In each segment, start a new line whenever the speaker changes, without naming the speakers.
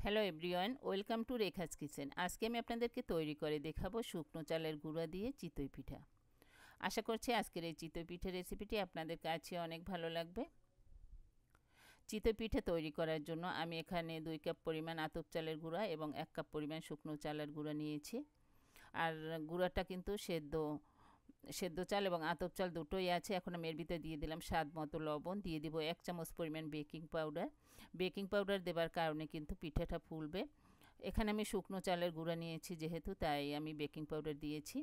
Hello everyone, welcome to Rekha's kitchen. আজকে আমি আপনাদেরকে তৈরি করে দেখাবো শুকনো চালের গুঁড়া দিয়ে চিতই পিঠা। আশা করছি আজকের এই চিতই পিঠা রেসিপিটি আপনাদের কাছে অনেক ভালো লাগবে। চিতই পিঠা তৈরি করার জন্য আমি এখানে 2 কাপ পরিমাণ আতপ চালের গুঁড়া এবং 1 কাপ পরিমাণ শুকনো চালের গুঁড়া নিয়েছি। আর গুঁড়াটা কিন্তু সেদ্ধ চাল এবং আতপ চাল দুটোই আছে। এখন আমি এর ভিতরে দিয়ে দিলাম স্বাদ মতো লবণ, দিয়ে দিব 1 চামচ পরিমাণ বেকিং পাউডার। বেকিং পাউডার দেবার কারণে কিন্তু পিঠাটা ফুলবে। এখানে আমি শুকনো চালের গুঁড়া নিয়েছি যেহেতু, তাই আমি বেকিং পাউডার দিয়েছি।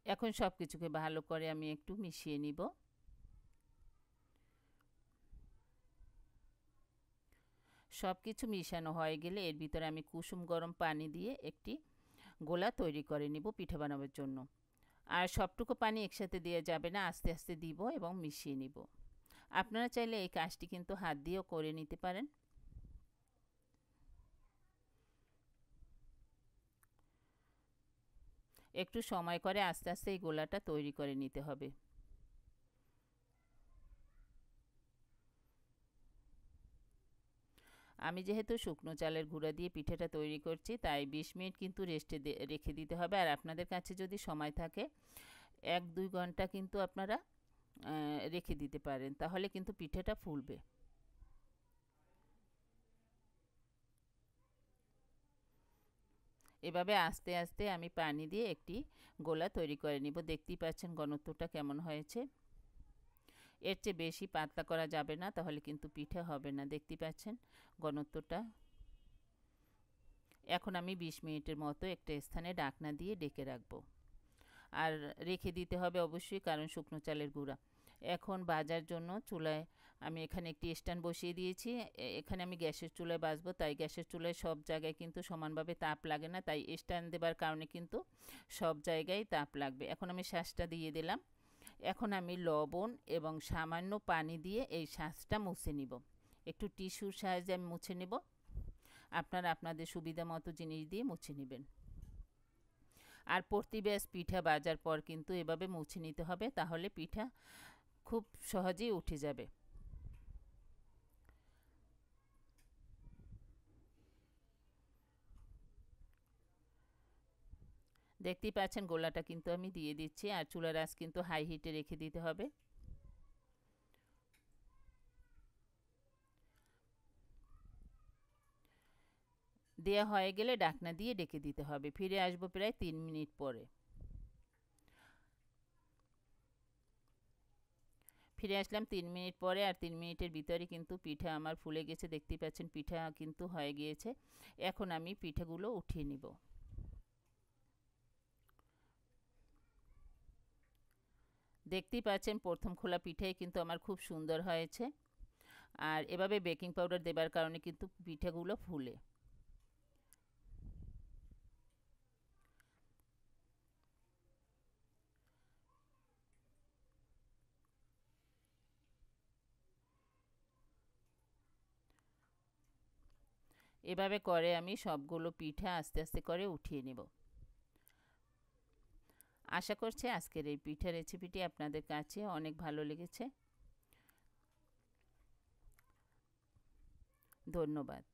এখন সব কিছুকে ভালো করে আমি একটু মিশিয়ে নিব। সব কিছু মিশানো হয়ে গেলে এর ভিতরে আমি কুসুম গরম পানি দিয়ে একটি গোলা তৈরি করে নিব পিঠা বানাবার জন্য। আর সবটুকু পানি একসাথে দেওয়া যাবে না, আস্তে আস্তে দিব এবং মিশিয়ে নিব। আপনারা চাইলে এই কাজটি কিন্তু হাত দিয়েও করে নিতে পারেন। একটু সময় করে আস্তে আস্তে এই গোলাটা তৈরি করে নিতে হবে। আমি যেহেতু শুকনো চালের গুঁড়া দিয়ে পিঠাটা তৈরি করছি, তাই 20 মিনিট কিন্তু রেস্টে রেখে দিতে হবে। আর আপনাদের কাছে যদি সময় থাকে 1-2 ঘন্টা কিন্তু আপনারা রেখে দিতে পারেন, তাহলে কিন্তু পিঠাটা ফুলবে। এভাবে আস্তে আস্তে আমি পানি দিয়ে একটি গোলা তৈরি করে নিব। দেখতেই পাচ্ছেন ঘনত্বটা কেমন হয়েছে। এর চেয়ে বেশি পাতলা করা যাবে না, তাহলে কিন্তু পিঠা হবে না। দেখতেই পাচ্ছেন ঘনত্বটা। এখন আমি 20 মিনিটের মতো একটা স্থানে ঢাকনা দিয়ে ঢেকে রাখবো। আর রেখে দিতে হবে অবশ্যই, কারণ শুকনো চালের গুঁড়া। এখন ভাজার জন্য চুলায় আমি এখানে একটি স্ট্যান্ড বসিয়ে দিয়েছি। এখানে আমি গ্যাসের চুলায় ভাজবো, তাই গ্যাসের চুলায় সব জায়গায় কিন্তু সমানভাবে তাপ লাগে না, তাই স্ট্যান্ড দেবার কারণে কিন্তু সব জায়গায় তাপ লাগবে। এখন আমি শাঁসটা দিয়ে দিলাম। এখন আমি লবণ এবং সামান্য পানি দিয়ে এই শাঁসটা মুছে নিব। একটু টিস্যুর সাহায্যে আমি মুছে নেব। আপনারা আপনাদের সুবিধা মতো জিনিস দিয়ে মুছে নেবেন। আর প্রতি ব্যাচ পিঠা ভাজার পর কিন্তু এভাবে মুছে নিতে হবে, তাহলে পিঠা খুব সহজেই উঠে যাবে। দেখতেই পাচ্ছেন গোলাটা কিন্তু আমি দিয়ে দিচ্ছি। আর চুলার আঁচ কিন্তু হাই হিটে রেখে দিতে হবে। দেয়া হয়ে গেলে ঢাকনা দিয়ে ঢেকে দিতে হবে। ফিরে আসবো প্রায় 3 মিনিট পরে। ফিরে আসলাম 3 মিনিট পরে। আর 3 মিনিটের ভিতরে কিন্তু পিঠা আমার ফুলে গেছে। দেখতেই পাচ্ছেন পিঠা কিন্তু হয়ে গিয়েছে। এখন আমি পিঠাগুলো উঠিয়ে নিব। দেখতেই পাচ্ছেন প্রথম খোলা পিঠাই কিন্তু আমার খুব সুন্দর হয়েছে। আর এভাবে বেকিং পাউডার দেবার কারণে কিন্তু পিঠাগুলো ফুলে। এভাবে করে আমি সবগুলো পিঠা আস্তে আস্তে করে উঠিয়ে নেব। আশা করছি আজকের এই পিঠা রেসিপিটি আপনাদের কাছে অনেক ভালো লেগেছে। ধন্যবাদ।